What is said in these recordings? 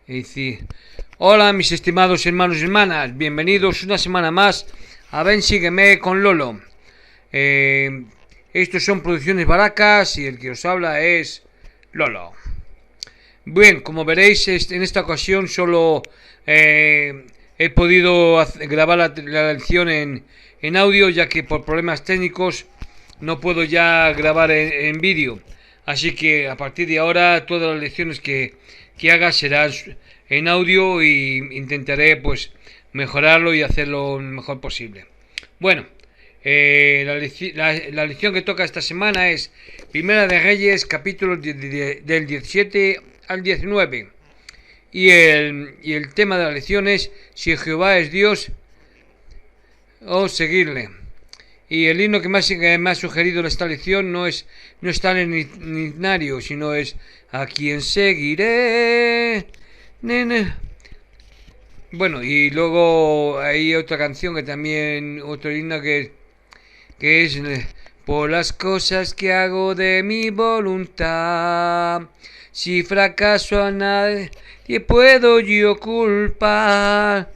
Es decir, hola mis estimados hermanos y hermanas, bienvenidos una semana más a Ven Sígueme con Lolo. Estos son Producciones Baracas y el que os habla es Lolo. Bien, como veréis, en esta ocasión solo he podido grabar la lección en audio, ya que por problemas técnicos no puedo ya grabar en vídeo. Así que a partir de ahora todas las lecciones que haga serán en audio y intentaré pues mejorarlo y hacerlo lo mejor posible. Bueno, la lección que toca esta semana es Primera de Reyes, capítulos del 17 al 19. Y el tema de la lección es si Jehová es Dios o seguirle. Y el himno que me ha sugerido esta lección no está en el himnario, sino es a quien seguiré. Nene. Bueno, y luego hay otra canción que también, otro himno que es por las cosas que hago de mi voluntad. Si fracaso a nadie puedo yo culpar,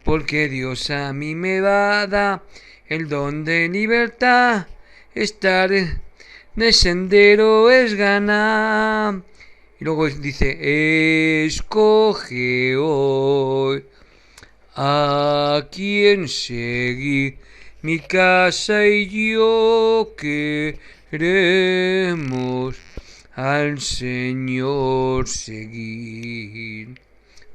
porque Dios a mí me va a dar el don de libertad. Estar en el sendero es ganar. Y luego dice, escoge hoy a quien seguir, mi casa y yo queremos al Señor seguir.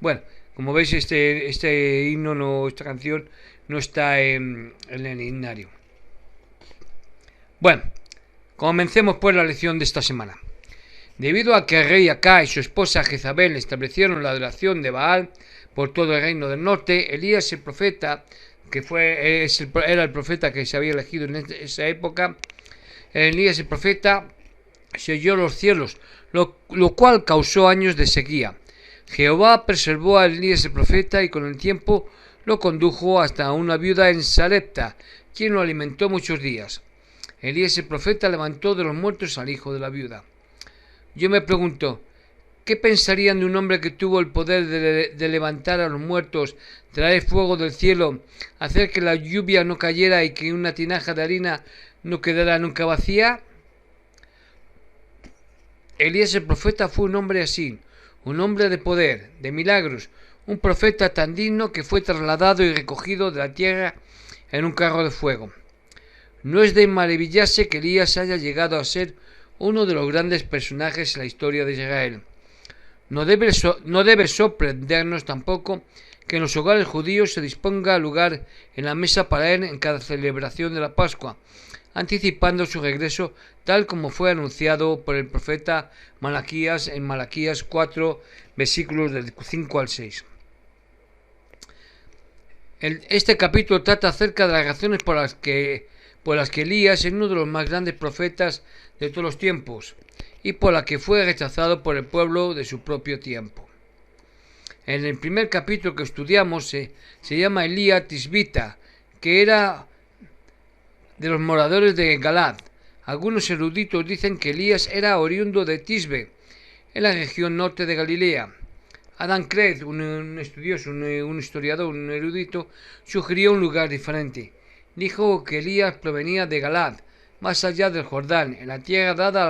Bueno, como veis, este himno, esta canción no está en el himnario. Bueno, comencemos pues la lección de esta semana. Debido a que el rey Acá y su esposa Jezabel establecieron la adoración de Baal por todo el reino del norte, Elías el profeta, que era el profeta que se había elegido en esa época, Elías el profeta selló los cielos, lo cual causó años de sequía. Jehová preservó a Elías el profeta y con el tiempo lo condujo hasta una viuda en Sarepta, quien lo alimentó muchos días. Elías el profeta levantó de los muertos al hijo de la viuda. Yo me pregunto, ¿qué pensarían de un hombre que tuvo el poder de levantar a los muertos, traer fuego del cielo, hacer que la lluvia no cayera y que una tinaja de harina no quedara nunca vacía? Elías el profeta fue un hombre así, un hombre de poder, de milagros, un profeta tan digno que fue trasladado y recogido de la tierra en un carro de fuego. No es de maravillarse que Elías haya llegado a ser uno de los grandes personajes en la historia de Israel. No debe sorprendernos tampoco que en los hogares judíos se disponga lugar en la mesa para él en cada celebración de la Pascua, anticipando su regreso tal como fue anunciado por el profeta Malaquías en Malaquías 4, versículos del 5 al 6. Este capítulo trata acerca de las razones por las que Elías es uno de los más grandes profetas de todos los tiempos y por la que fue rechazado por el pueblo de su propio tiempo. En el primer capítulo que estudiamos se llama Elías Tisbita, que era de los moradores de Galad. Algunos eruditos dicen que Elías era oriundo de Tisbe, en la región norte de Galilea. Adam Craig, un estudioso, un historiador, un erudito, sugirió un lugar diferente. Dijo que Elías provenía de Galad, más allá del Jordán, en la tierra dada a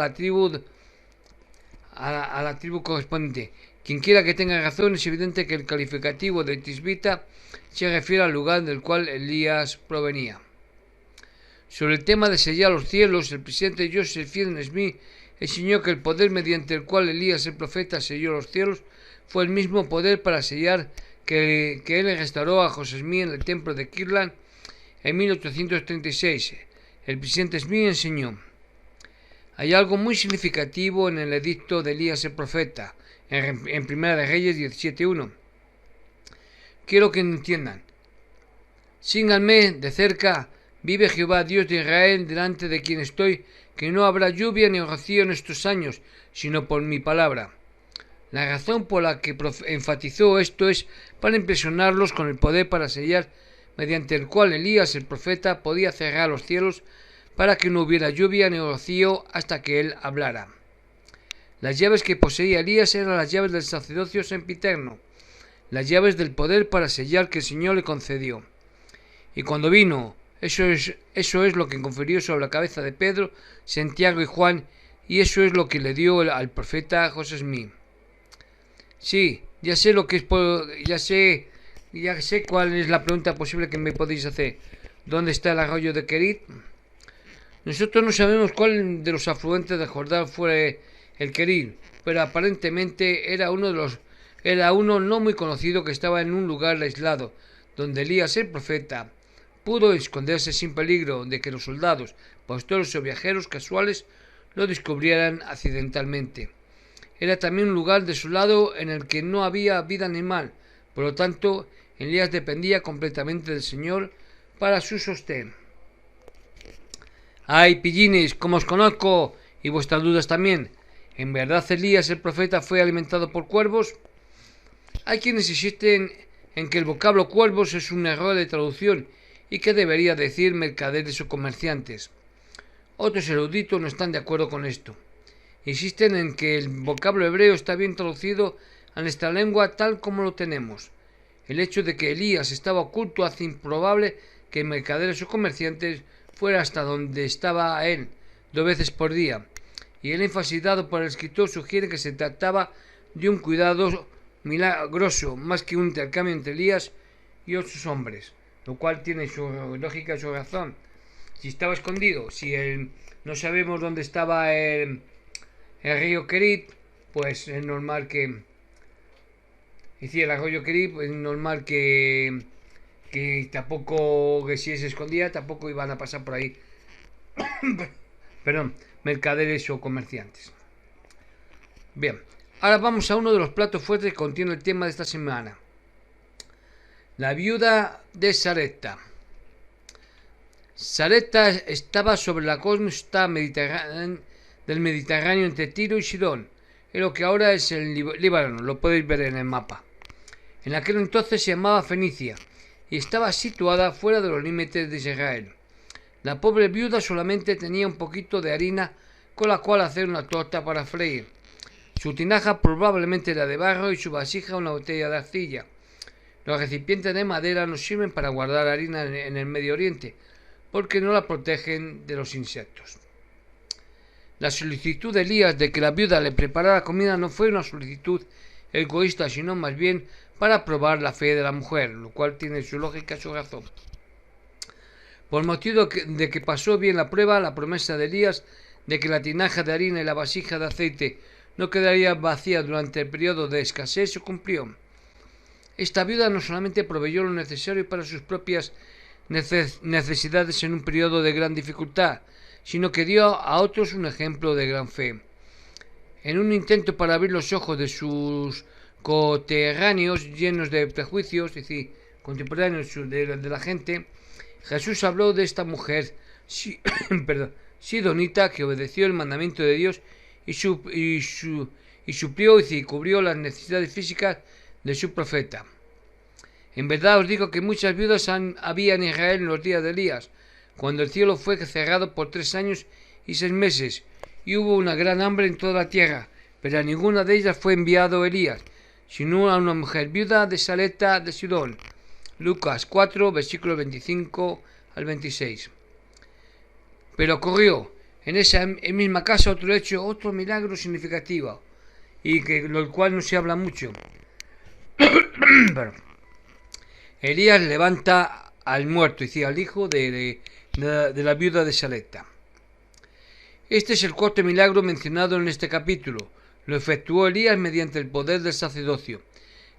la tribu correspondiente. Quienquiera que tenga razón, es evidente que el calificativo de Tisbita se refiere al lugar del cual Elías provenía. Sobre el tema de sellar los cielos, el presidente Joseph Fielding Smith enseñó que el poder mediante el cual Elías el profeta selló los cielos fue el mismo poder para sellar que él restauró a José Smith en el templo de Kirtland en 1836. El presidente Smith enseñó: hay algo muy significativo en el edicto de Elías el profeta, en Primera de Reyes 17.1. Quiero que entiendan. Síganme de cerca, vive Jehová Dios de Israel, delante de quien estoy, que no habrá lluvia ni rocío en estos años, sino por mi palabra. La razón por la que enfatizó esto es para impresionarlos con el poder para sellar, mediante el cual Elías el profeta podía cerrar los cielos para que no hubiera lluvia ni rocío hasta que él hablara. Las llaves que poseía Elías eran las llaves del sacerdocio sempiterno, las llaves del poder para sellar que el Señor le concedió. Y cuando vino, eso es lo que confirió sobre la cabeza de Pedro, Santiago y Juan, y eso es lo que le dio al profeta José Smith. Sí, ya sé lo que es, ya sé cuál es la pregunta posible que me podéis hacer. ¿Dónde está el arroyo de Kerit? Nosotros no sabemos cuál de los afluentes del Jordán fue el Kerit, pero aparentemente era uno no muy conocido que estaba en un lugar aislado, donde Elías el profeta pudo esconderse sin peligro de que los soldados, pastores o viajeros casuales lo descubrieran accidentalmente. Era también un lugar desolado en el que no había vida animal, por lo tanto, Elías dependía completamente del Señor para su sostén. ¡Ay, pillines, como os conozco! Y vuestras dudas también. ¿En verdad Elías el profeta fue alimentado por cuervos? Hay quienes insisten en que el vocablo cuervos es un error de traducción y que debería decir mercaderes o comerciantes. Otros eruditos no están de acuerdo con esto. Insisten en que el vocablo hebreo está bien traducido a nuestra lengua tal como lo tenemos. El hecho de que Elías estaba oculto hace improbable que mercaderes o comerciantes fuera hasta donde estaba él 2 veces por día, y el énfasis dado por el escritor sugiere que se trataba de un cuidado milagroso más que un intercambio entre Elías y otros hombres, lo cual tiene su lógica y su razón. Si estaba escondido, si no sabemos dónde estaba el río Kerit, pues es normal que el arroyo Kerit, pues es normal que tampoco, que si se escondía, tampoco iban a pasar por ahí perdón, mercaderes o comerciantes. Bien, ahora vamos a uno de los platos fuertes que contiene el tema de esta semana: la viuda de Sarepta. Sarepta estaba sobre la costa del Mediterráneo entre Tiro y Sidón, en lo que ahora es el Líbano, lo podéis ver en el mapa. En aquel entonces se llamaba Fenicia y estaba situada fuera de los límites de Israel. La pobre viuda solamente tenía un poquito de harina con la cual hacer una torta para freír. Su tinaja probablemente era de barro y su vasija una botella de arcilla. Los recipientes de madera no sirven para guardar harina en el Medio Oriente, porque no la protegen de los insectos. La solicitud de Elías de que la viuda le preparara comida no fue una solicitud egoísta, sino más bien para probar la fe de la mujer, lo cual tiene su lógica y su razón. Por motivo de que pasó bien la prueba, la promesa de Elías de que la tinaja de harina y la vasija de aceite no quedaría vacía durante el periodo de escasez se cumplió. Esta viuda no solamente proveyó lo necesario para sus propias necesidades en un periodo de gran dificultad, sino que dio a otros un ejemplo de gran fe. En un intento para abrir los ojos de sus coterráneos llenos de prejuicios, es decir, contemporáneos de la gente, Jesús habló de esta mujer sidonita que obedeció el mandamiento de Dios y suplió y cubrió las necesidades físicas de su profeta. En verdad os digo que muchas viudas había en Israel en los días de Elías, cuando el cielo fue cerrado por 3 años y 6 meses, y hubo una gran hambre en toda la tierra, pero a ninguna de ellas fue enviado Elías, sino a una mujer viuda de Sarepta de Sidón. Lucas 4, versículos 25 al 26. Pero ocurrió en esa misma casa otro milagro significativo, y del cual no se habla mucho. Elías levanta al muerto, es decir, al hijo de la viuda de Sarepta. Este es el cuarto milagro mencionado en este capítulo. Lo efectuó Elías mediante el poder del sacerdocio.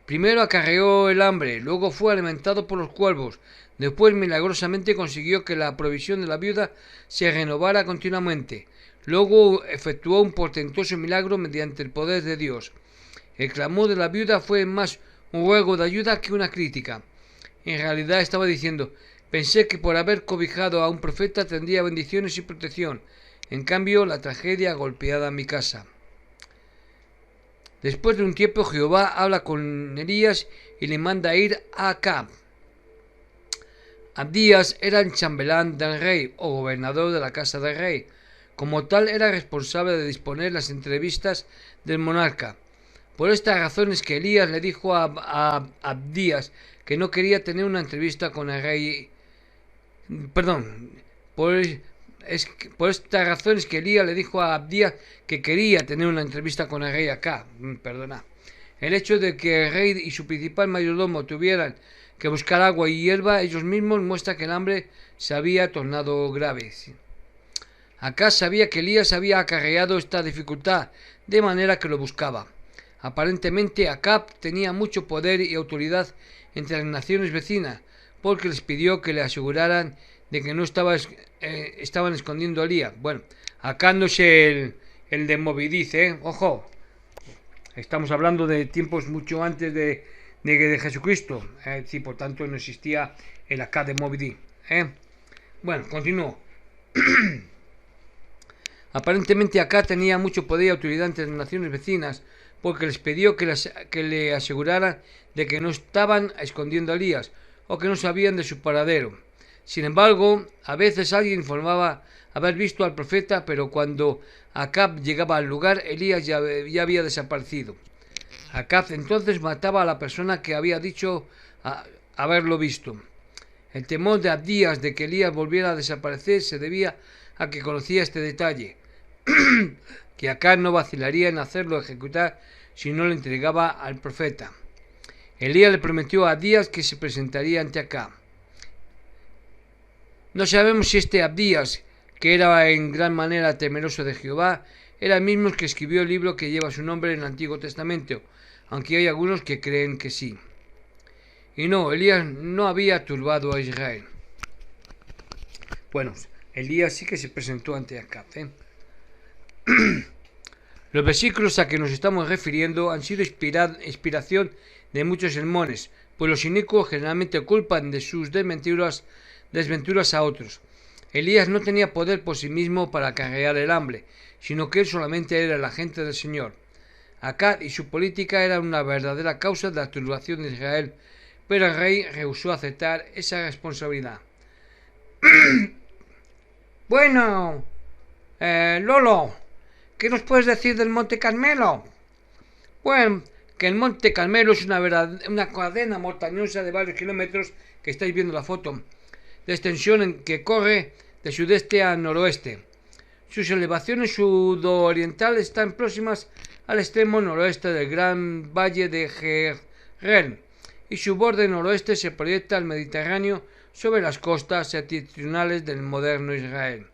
Primero acarreó el hambre, luego fue alimentado por los cuervos, después milagrosamente consiguió que la provisión de la viuda se renovara continuamente. Luego efectuó un portentoso milagro mediante el poder de Dios. El clamor de la viuda fue más un ruego de ayuda que una crítica. En realidad estaba diciendo: pensé que por haber cobijado a un profeta tendría bendiciones y protección. En cambio, la tragedia ha golpeado a mi casa. Después de un tiempo, Jehová habla con Elías y le manda ir a Acab. Abdías era el chambelán del rey, o gobernador de la casa del rey. Como tal, era responsable de disponer las entrevistas del monarca. Por estas razones que Elías le dijo a Abdías que no quería tener una entrevista con el rey. Perdón, por estas razones que Elías le dijo a Abdías que quería tener una entrevista con el rey Acab. Perdona. El hecho de que el rey y su principal mayordomo tuvieran que buscar agua y hierba ellos mismos muestra que el hambre se había tornado grave. Acab sabía que Elías había acarreado esta dificultad, de manera que lo buscaba. Aparentemente Acab tenía mucho poder y autoridad entre las naciones vecinas, porque les pidió que le aseguraran de que no estaban escondiendo a Elías. Bueno, acá no es el de Moby Dick, ojo. Estamos hablando de tiempos mucho antes de Jesucristo. Sí, por tanto no existía el Acab de Moby Dick. Bueno, continúo. Aparentemente Acab tenía mucho poder y autoridad entre las naciones vecinas, porque les pidió que le aseguraran de que no estaban escondiendo a Elías, o que no sabían de su paradero. Sin embargo, a veces alguien informaba haber visto al profeta, pero cuando Acab llegaba al lugar, Elías ya había desaparecido. Acab entonces mataba a la persona que había dicho haberlo visto. El temor de Abdías de que Elías volviera a desaparecer se debía a que conocía este detalle, que Acab no vacilaría en hacerlo ejecutar si no lo entregaba al profeta. Elías le prometió a Abdías que se presentaría ante Acab. No sabemos si este Abdías, que era en gran manera temeroso de Jehová, era el mismo que escribió el libro que lleva su nombre en el Antiguo Testamento, aunque hay algunos que creen que sí. Y no, Elías no había turbado a Israel. Bueno, Elías sí que se presentó ante Acab. Los versículos a que nos estamos refiriendo han sido inspiración de muchos sermones, pues los inicuos generalmente culpan de sus desventuras a otros. Elías no tenía poder por sí mismo para acarrear el hambre, sino que él solamente era el agente del Señor. Acab y su política eran una verdadera causa de la turbación de Israel, pero el rey rehusó aceptar esa responsabilidad. Bueno, Lolo, ¿qué nos puedes decir del Monte Carmelo? Bueno, que el Monte Carmelo es una cadena montañosa de varios kilómetros, que estáis viendo la foto, de extensión en que corre de sudeste a noroeste. Sus elevaciones sudorientales están próximas al extremo noroeste del gran valle de Jezreel, y su borde noroeste se proyecta al Mediterráneo sobre las costas septentrionales del moderno Israel.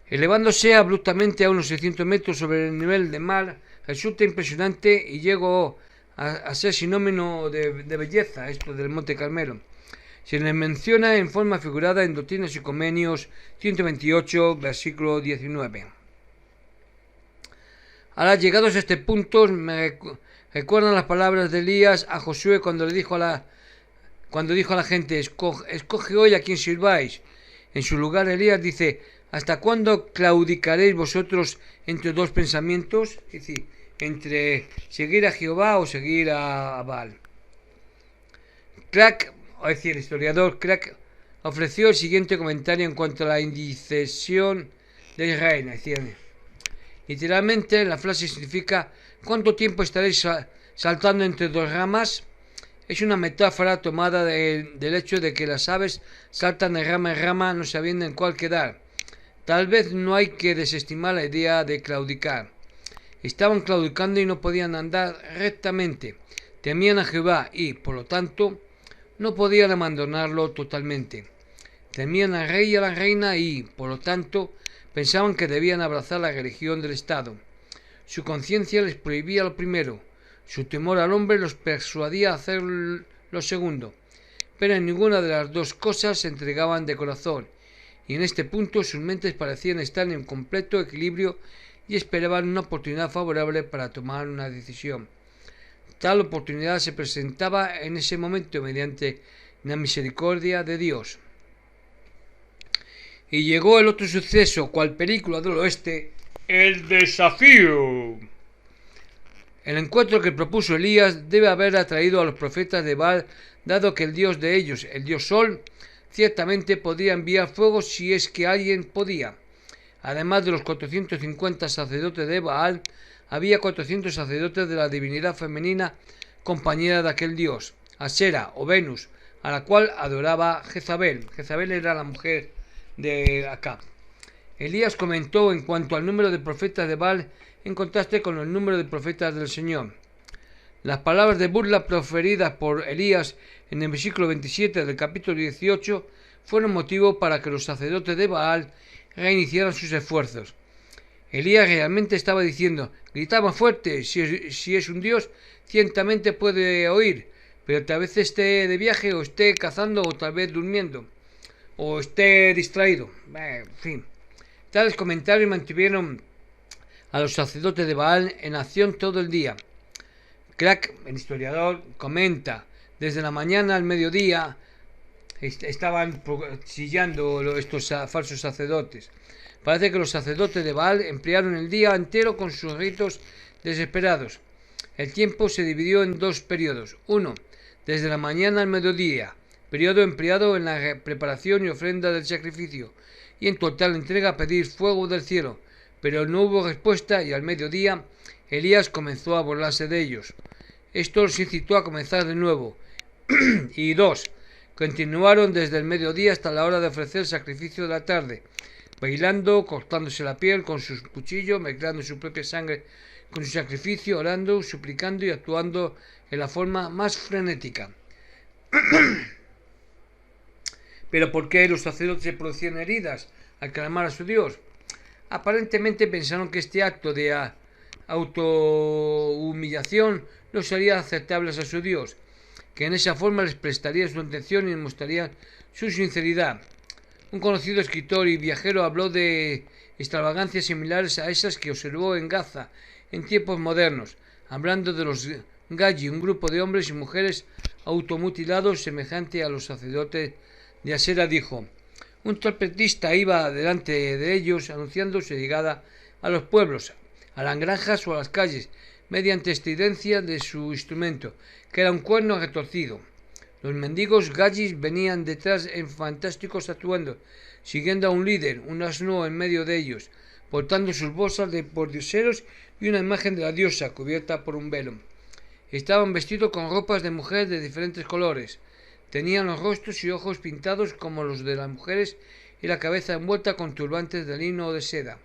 Elevándose abruptamente a unos 600 metros sobre el nivel del mar, resulta impresionante y llegó a ser sinónimo de belleza esto del Monte Carmelo. Se le menciona en forma figurada en Doctrinas y Convenios 128, versículo 19. Ahora, llegados a este punto, me recuerdan las palabras de Elías a Josué cuando dijo a la gente: escoge hoy a quien sirváis. En su lugar, Elías dice: ¿hasta cuándo claudicaréis vosotros entre dos pensamientos? Es decir, entre seguir a Jehová o seguir a Baal. El historiador Crack ofreció el siguiente comentario en cuanto a la indecisión de Israel. Es decir, literalmente la frase significa: ¿cuánto tiempo estaréis saltando entre dos ramas? Es una metáfora tomada del hecho de que las aves saltan de rama en rama no sabiendo en cuál quedar. Tal vez no hay que desestimar la idea de claudicar. Estaban claudicando y no podían andar rectamente. Temían a Jehová y, por lo tanto, no podían abandonarlo totalmente. Temían al rey y a la reina y, por lo tanto, pensaban que debían abrazar la religión del Estado. Su conciencia les prohibía lo primero. Su temor al hombre los persuadía a hacer lo segundo. Pero en ninguna de las dos cosas se entregaban de corazón. Y en este punto sus mentes parecían estar en completo equilibrio y esperaban una oportunidad favorable para tomar una decisión. Tal oportunidad se presentaba en ese momento mediante la misericordia de Dios. Y llegó el otro suceso, cual película del oeste, el desafío. El encuentro que propuso Elías debe haber atraído a los profetas de Baal, dado que el dios de ellos, el dios Sol, ciertamente podría enviar fuego si es que alguien podía. Además de los 450 sacerdotes de Baal, había 400 sacerdotes de la divinidad femenina compañera de aquel dios, Asera o Venus, a la cual adoraba Jezabel. Jezabel era la mujer de Acab. Elías comentó en cuanto al número de profetas de Baal en contraste con el número de profetas del Señor. Las palabras de burla proferidas por Elías en el versículo 27 del capítulo 18 fueron motivo para que los sacerdotes de Baal reiniciaran sus esfuerzos. Elías realmente estaba diciendo: gritaba fuerte, si es un Dios, ciertamente puede oír, pero tal vez esté de viaje, o esté cazando, o tal vez durmiendo, o esté distraído. En fin, tales comentarios mantuvieron a los sacerdotes de Baal en acción todo el día. Crack, el historiador, comenta: desde la mañana al mediodía estaban chillando estos falsos sacerdotes. Parece que los sacerdotes de Baal emplearon el día entero con sus ritos desesperados. El tiempo se dividió en dos periodos. Uno, desde la mañana al mediodía, periodo empleado en la preparación y ofrenda del sacrificio, y en total entrega a pedir fuego del cielo, pero no hubo respuesta, y al mediodía Elías comenzó a burlarse de ellos. Esto los incitó a comenzar de nuevo. Y dos, continuaron desde el mediodía hasta la hora de ofrecer el sacrificio de la tarde, bailando, cortándose la piel con sus cuchillos, mezclando su propia sangre con su sacrificio, orando, suplicando y actuando en la forma más frenética. ¿Pero por qué los sacerdotes se producían heridas al clamar a su Dios? Aparentemente pensaron que este acto de autohumillación no sería aceptable a su Dios, que en esa forma les prestaría su atención y les mostraría su sinceridad. Un conocido escritor y viajero habló de extravagancias similares a esas que observó en Gaza en tiempos modernos, hablando de los Galli, un grupo de hombres y mujeres automutilados semejante a los sacerdotes de Asera. Dijo: un trompetista iba delante de ellos anunciando su llegada a los pueblos, a las granjas o a las calles, mediante estridencia de su instrumento, que era un cuerno retorcido. Los mendigos gallis venían detrás en fantásticos atuendos, siguiendo a un líder, un asno en medio de ellos, portando sus bolsas de pordioseros y una imagen de la diosa cubierta por un velo. Estaban vestidos con ropas de mujer de diferentes colores. Tenían los rostros y ojos pintados como los de las mujeres y la cabeza envuelta con turbantes de lino o de seda.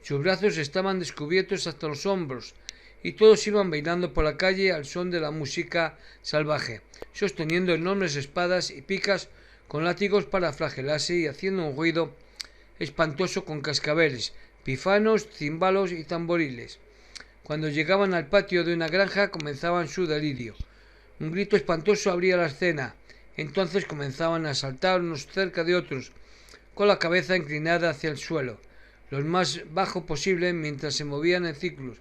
Sus brazos estaban descubiertos hasta los hombros, y todos iban bailando por la calle al son de la música salvaje, sosteniendo enormes espadas y picas con látigos para flagelarse y haciendo un ruido espantoso con cascabeles, pífanos, címbalos y tamboriles. Cuando llegaban al patio de una granja comenzaban su delirio. Un grito espantoso abría la escena. Entonces comenzaban a saltar unos cerca de otros, con la cabeza inclinada hacia el suelo, lo más bajo posible mientras se movían en círculos.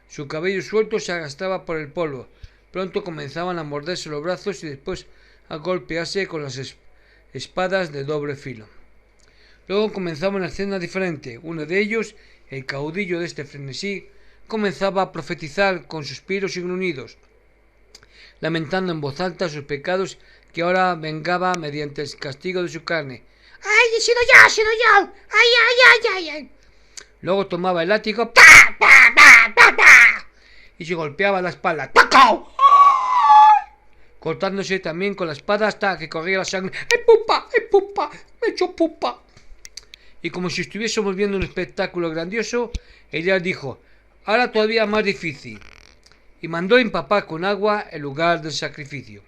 Su cabello suelto se arrastraba por el polvo. Pronto comenzaban a morderse los brazos y después a golpearse con las espadas de doble filo. Luego comenzaba una escena diferente. Uno de ellos, el caudillo de este frenesí, comenzaba a profetizar con suspiros y gruñidos, lamentando en voz alta sus pecados que ahora vengaba mediante el castigo de su carne. ¡Ay, he sido yo! ¡Ay, ay, ay, ay, ay! Luego tomaba el látigo y se golpeaba la espalda, cortándose también con la espada hasta que corría la sangre. ¡Ay, pupa! ¡Ay, pupa! ¡Me he hecho pupa! Y como si estuviésemos viendo un espectáculo grandioso, ella dijo: ahora todavía más difícil, y mandó empapar con agua el lugar del sacrificio.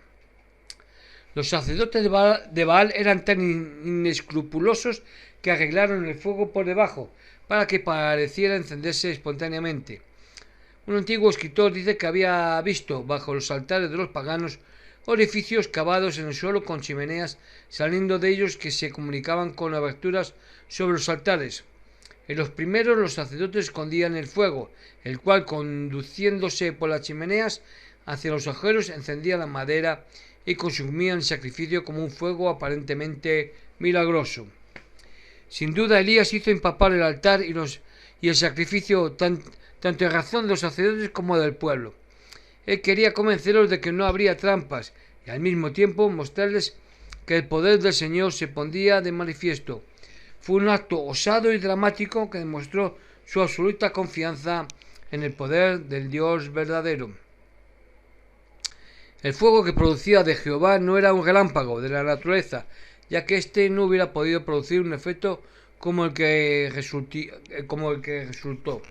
Los sacerdotes de Baal eran tan inescrupulosos que arreglaron el fuego por debajo para que pareciera encenderse espontáneamente. Un antiguo escritor dice que había visto bajo los altares de los paganos orificios cavados en el suelo con chimeneas saliendo de ellos que se comunicaban con aberturas sobre los altares. En los primeros los sacerdotes escondían el fuego, el cual, conduciéndose por las chimeneas hacia los agujeros, encendía la madera y consumían el sacrificio como un fuego aparentemente milagroso. Sin duda Elías hizo empapar el altar y el sacrificio tanto en razón de los sacerdotes como del pueblo. Él quería convencerlos de que no habría trampas y al mismo tiempo mostrarles que el poder del Señor se pondría de manifiesto. Fue un acto osado y dramático que demostró su absoluta confianza en el poder del Dios verdadero. El fuego que producía de Jehová no era un relámpago de la naturaleza, ya que éste no hubiera podido producir un efecto como el que resultó,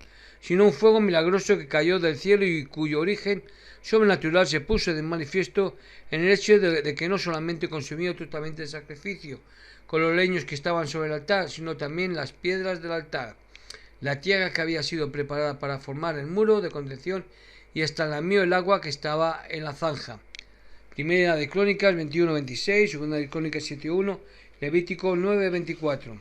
sino un fuego milagroso que cayó del cielo y cuyo origen sobrenatural se puso de manifiesto en el hecho de que no solamente consumió totalmente el sacrificio con los leños que estaban sobre el altar, sino también las piedras del altar, la tierra que había sido preparada para formar el muro de contención y hasta lamió el agua que estaba en la zanja. Primera de Crónicas 21:26, Segunda de Crónicas 7:1, Levítico 9:24.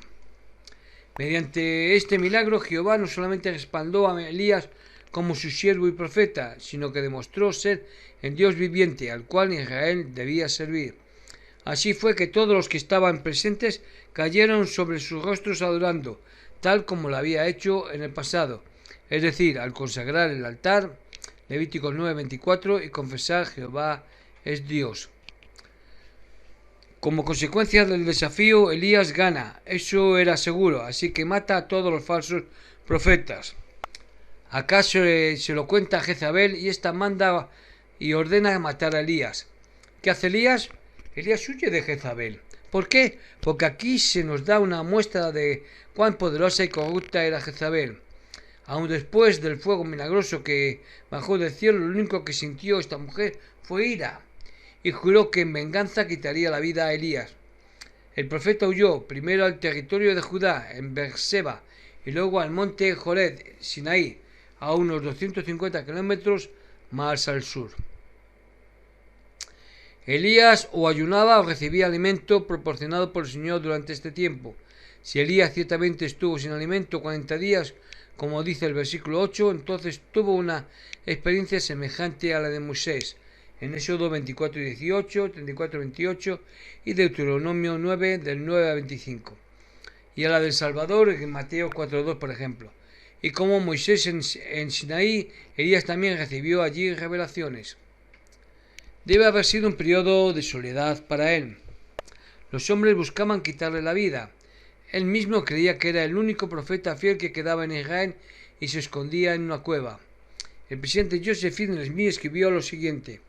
Mediante este milagro Jehová no solamente respaldó a Elías como su siervo y profeta, sino que demostró ser el Dios viviente al cual Israel debía servir. Así fue que todos los que estaban presentes cayeron sobre sus rostros adorando, tal como lo había hecho en el pasado, es decir, al consagrar el altar, Levítico 9:24, y confesar Jehová es Dios. Como consecuencia del desafío, Elías gana, eso era seguro, así que mata a todos los falsos profetas. Acá se lo cuenta a Jezabel y ésta manda y ordena matar a Elías. ¿Qué hace Elías? Elías huye de Jezabel. ¿Por qué? Porque aquí se nos da una muestra de cuán poderosa y corrupta era Jezabel. Aun después del fuego milagroso que bajó del cielo, lo único que sintió esta mujer fue ira, y juró que en venganza quitaría la vida a Elías. El profeta huyó primero al territorio de Judá, en Beerseba, y luego al monte Jored, Sinaí, a unos 250 kilómetros más al sur. Elías o ayunaba o recibía alimento proporcionado por el Señor durante este tiempo. Si Elías ciertamente estuvo sin alimento 40 días, como dice el versículo 8, entonces tuvo una experiencia semejante a la de Moisés, en Éxodo 24:18, 34:28 y Deuteronomio 9, del 9 a 25, y a la del Salvador en Mateo 4:2, por ejemplo. Y como Moisés en Sinaí, Elías también recibió allí revelaciones. Debe haber sido un periodo de soledad para él. Los hombres buscaban quitarle la vida. Él mismo creía que era el único profeta fiel que quedaba en Israel y se escondía en una cueva. El presidente Joseph Fielding Smith escribió lo siguiente: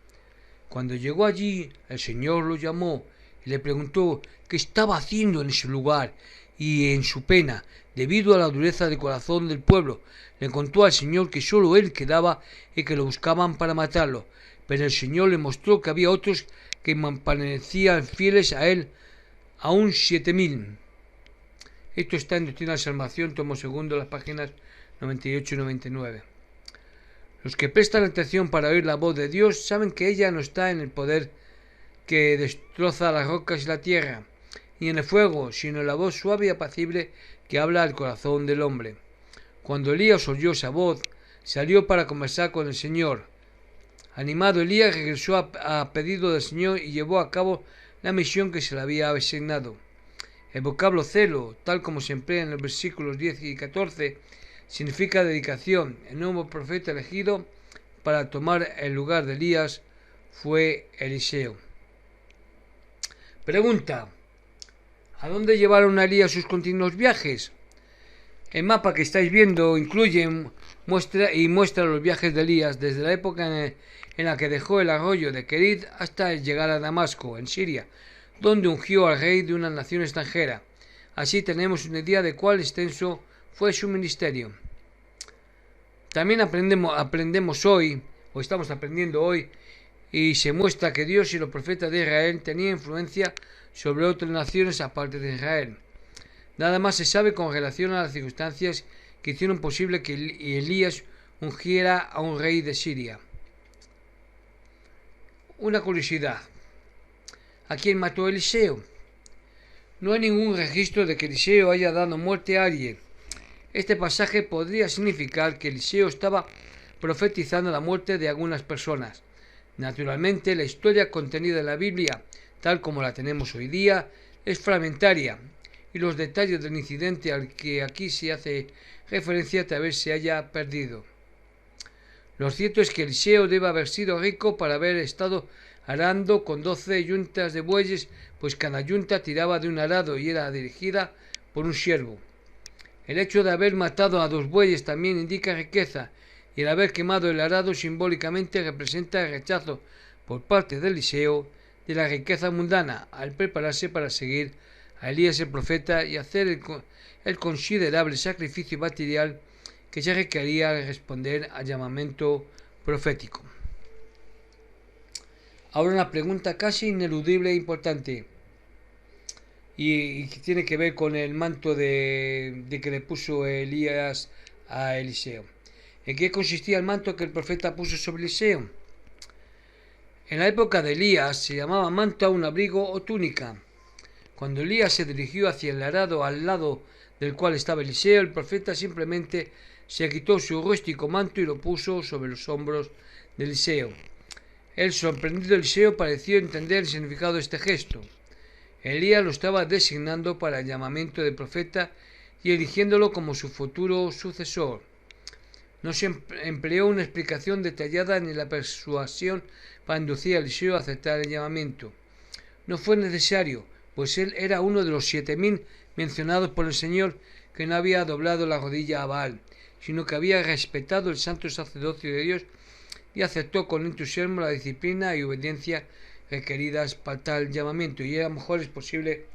cuando llegó allí, el Señor lo llamó y le preguntó qué estaba haciendo en ese lugar, y en su pena, debido a la dureza del corazón del pueblo, le contó al Señor que solo él quedaba y que lo buscaban para matarlo. Pero el Señor le mostró que había otros que permanecían fieles a él, aún 7,000. Esto está en Doctrina de Salvación, tomo segundo, las páginas 98 y 99. Los que prestan atención para oír la voz de Dios saben que ella no está en el poder que destroza las rocas y la tierra, ni en el fuego, sino en la voz suave y apacible que habla al corazón del hombre. Cuando Elías oyó esa voz, salió para conversar con el Señor. Animado, Elías regresó a pedido del Señor y llevó a cabo la misión que se le había asignado. El vocablo celo, tal como se emplea en los versículos 10 y 14, significa dedicación. El nuevo profeta elegido para tomar el lugar de Elías fue Eliseo. Pregunta: ¿a dónde llevaron a Elías sus continuos viajes? El mapa que estáis viendo muestra los viajes de Elías desde la época en la que dejó el arroyo de Kerit hasta llegar a Damasco, en Siria, donde ungió al rey de una nación extranjera. Así tenemos una idea de cuál extenso fue su ministerio. También aprendemos hoy, o estamos aprendiendo hoy, y se muestra que Dios y los profetas de Israel tenían influencia sobre otras naciones aparte de Israel. Nada más se sabe con relación a las circunstancias que hicieron posible que Elías ungiera a un rey de Siria. Una curiosidad: ¿a quién mató Eliseo? No hay ningún registro de que Eliseo haya dado muerte a alguien. Este pasaje podría significar que Eliseo estaba profetizando la muerte de algunas personas. Naturalmente, la historia contenida en la Biblia, tal como la tenemos hoy día, es fragmentaria, y los detalles del incidente al que aquí se hace referencia tal vez se haya perdido. Lo cierto es que Eliseo debe haber sido rico para haber estado arando con 12 yuntas de bueyes, pues cada yunta tiraba de un arado y era dirigida por un siervo. El hecho de haber matado a 2 bueyes también indica riqueza, y el haber quemado el arado simbólicamente representa el rechazo por parte de Eliseo de la riqueza mundana, al prepararse para seguir a Elías el profeta y hacer el considerable sacrificio material que se requería al responder al llamamiento profético. Ahora una pregunta casi ineludible e importante, y que tiene que ver con el manto de que le puso Elías a Eliseo. ¿En qué consistía el manto que el profeta puso sobre Eliseo? En la época de Elías se llamaba manto a un abrigo o túnica. Cuando Elías se dirigió hacia el arado al lado del cual estaba Eliseo, el profeta simplemente se quitó su rústico manto y lo puso sobre los hombros de Eliseo. El sorprendido Eliseo pareció entender el significado de este gesto. Elías lo estaba designando para el llamamiento de profeta y eligiéndolo como su futuro sucesor. No se empleó una explicación detallada ni la persuasión para inducir a Eliseo a aceptar el llamamiento. No fue necesario, pues él era uno de los 7000 mencionados por el Señor que no había doblado la rodilla a Baal, sino que había respetado el santo sacerdocio de Dios y aceptó con entusiasmo la disciplina y obediencia requeridas para tal llamamiento. Y a lo mejor es posible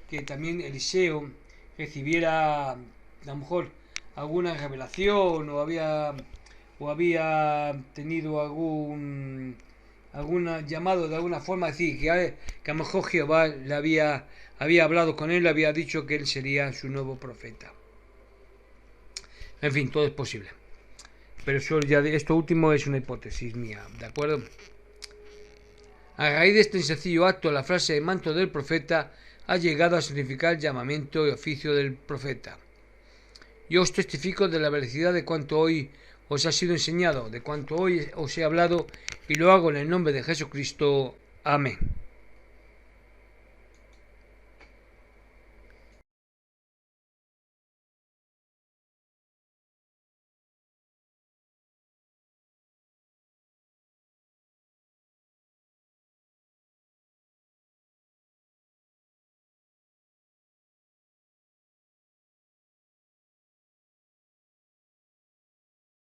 que también Eliseo recibiera a lo mejor alguna revelación o había tenido algún llamado de alguna forma, decir que a lo mejor Jehová le había hablado con él, le había dicho que él sería su nuevo profeta. En fin, todo es posible. Pero esto último es una hipótesis mía, ¿de acuerdo? A raíz de este sencillo acto, la frase manto del profeta ha llegado a significar llamamiento y oficio del profeta. Yo os testifico de la veracidad de cuanto hoy os ha sido enseñado, de cuanto hoy os he hablado, y lo hago en el nombre de Jesucristo. Amén.